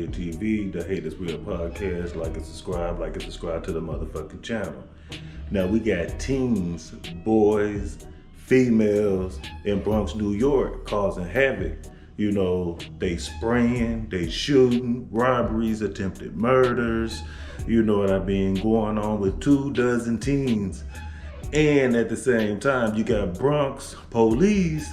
Real TV, the Hate Is Real podcast. Like and subscribe to the motherfucking channel. Now we got teens, boys, females in Bronx, New York causing havoc. You know, they spraying, they shooting, robberies, attempted murders, you know what I mean, going on with 24 teens. And at the same time, you got Bronx police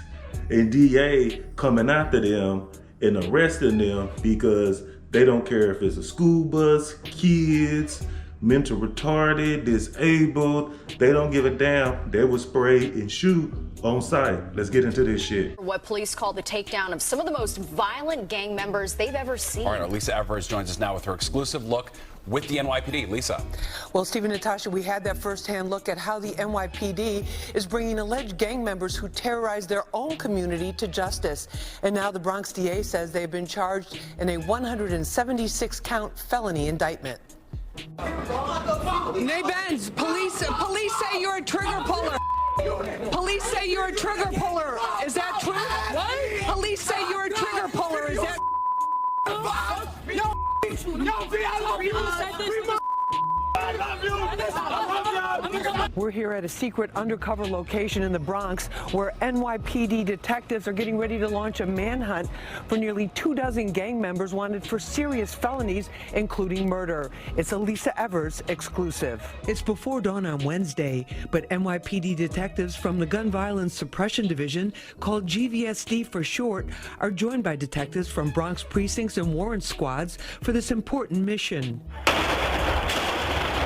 and DA coming after them and arresting them because they don't care if it's a school bus, kids, mental retarded, disabled. They don't give a damn. They will spray and shoot on site. Let's get into this shit. What police call the takedown of some of the most violent gang members they've ever seen. All right, Lisa Evers joins us now with her exclusive look with the NYPD. Lisa. Well, Steve and Natasha, we had that firsthand look at how the NYPD is bringing alleged gang members who terrorized their own community to justice. And now the Bronx DA says they've been charged in a 176-count felony indictment. Nay Benz, police say you're a trigger puller. Police say you're a trigger puller. Is that true? What? Police say you're a trigger puller. Is that? We're here at a secret undercover location in the Bronx where NYPD detectives are getting ready to launch a manhunt for nearly 24 gang members wanted for serious felonies, including murder. It's a Lisa Evers exclusive. It's before dawn on Wednesday, but NYPD detectives from the Gun Violence Suppression Division, called GVSD for short, are joined by detectives from Bronx precincts and warrant squads for this important mission.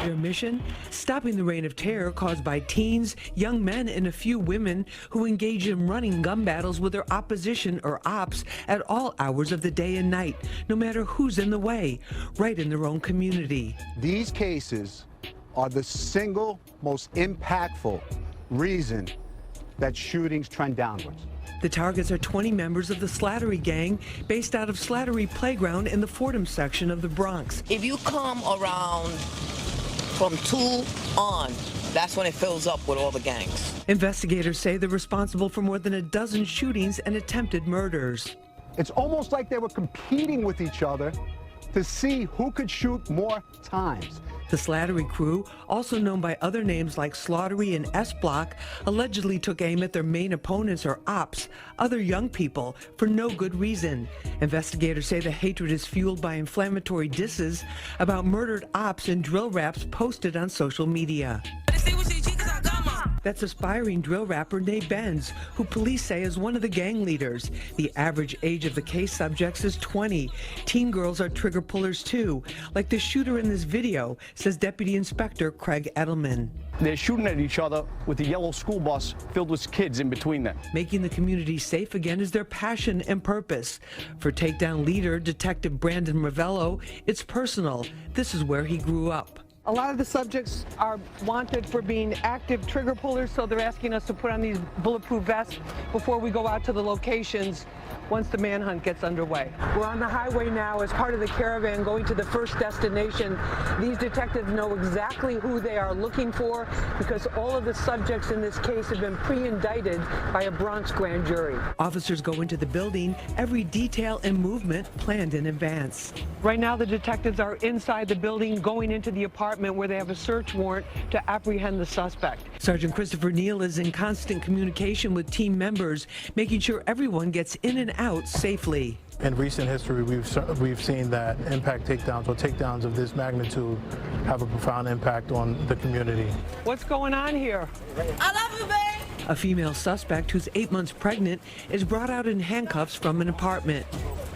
Their mission? Stopping the reign of terror caused by teens, young men, and a few women who engage in running gun battles with their opposition or ops at all hours of the day and night, no matter who's in the way, right in their own community. These cases are the single most impactful reason that shootings trend downwards. The targets are 20 members of the SLAUGHTEry gang based out of SLAUGHTEry Playground in the Fordham section of the Bronx. If you come around from 2 on, that's when it fills up with all the gangs. Investigators say they're responsible for more than a dozen shootings and attempted murders. It's almost like they were competing with each other to see who could shoot more times. The SLAUGHTEry crew, also known by other names like Slaughtery and S-Block, allegedly took aim at their main opponents or ops, other young people, for no good reason. Investigators say the hatred is fueled by inflammatory disses about murdered ops and drill raps posted on social media. That's aspiring drill rapper Nay Benz, who police say is one of the gang leaders. The average age of the case subjects is 20. Teen girls are trigger pullers too, like the shooter in this video, says Deputy Inspector Craig Edelman. They're shooting at each other with a yellow school bus filled with kids in between them. Making the community safe again is their passion and purpose. For takedown leader, Detective Brandon Ravello, it's personal. This is where he grew up. A lot of the subjects are wanted for being active trigger pullers, so they're asking us to put on these bulletproof vests before we go out to the locations once the manhunt gets underway. We're on the highway now as part of the caravan going to the first destination. These detectives know exactly who they are looking for because all of the subjects in this case have been pre-indicted by a Bronx grand jury. Officers go into the building, every detail and movement planned in advance. Right now the detectives are inside the building going into the apartment where they have a search warrant to apprehend the suspect. Sergeant Christopher Neal is in constant communication with team members, making sure everyone gets in and out safely. In recent history, we've seen that impact takedowns or takedowns of this magnitude have a profound impact on the community. What's going on here? I love you, babe. A female suspect who's 8 months pregnant is brought out in handcuffs from an apartment.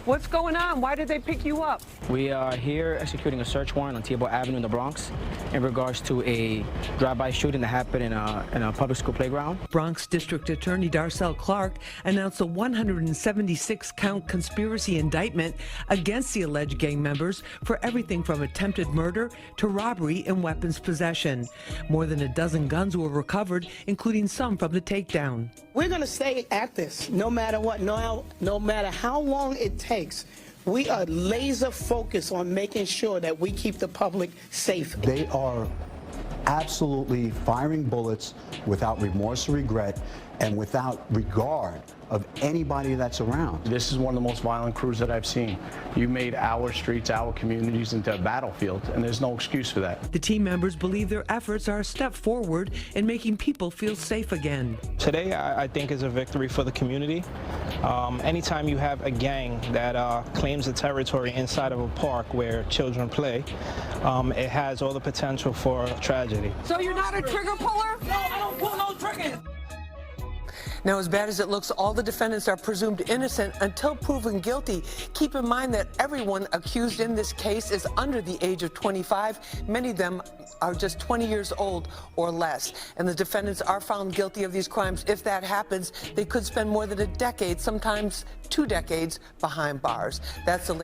What's going on? Why did they pick you up? We are here executing a search warrant on Theobald Avenue in the Bronx in regards to a drive-by shooting that happened in a public school playground. Bronx District Attorney Darcel Clark announced a 176-count conspiracy indictment against the alleged gang members for everything from attempted murder to robbery and weapons possession. More than a dozen guns were recovered, including some from the takedown. We're going to stay at this no matter what, no matter how long it takes. We are laser focused on making sure that we keep the public safe. They are absolutely firing bullets without remorse or regret, and without regard of anybody that's around. This is one of the most violent crews that I've seen. You made our streets, our communities into a battlefield, and there's no excuse for that. The team members believe their efforts are a step forward in making people feel safe again. Today, I think, is a victory for the community. Anytime you have a gang that claims a territory inside of a park where children play, it has all the potential for tragedy. So you're not a trigger puller? No, I don't pull no triggers. Now, as bad as it looks, all the defendants are presumed innocent until proven guilty. Keep in mind that everyone accused in this case is under the age of 25. Many of them are just 20 years old or less. And the defendants are found guilty of these crimes. If that happens, they could spend more than a decade, sometimes 2 decades, behind bars. That's the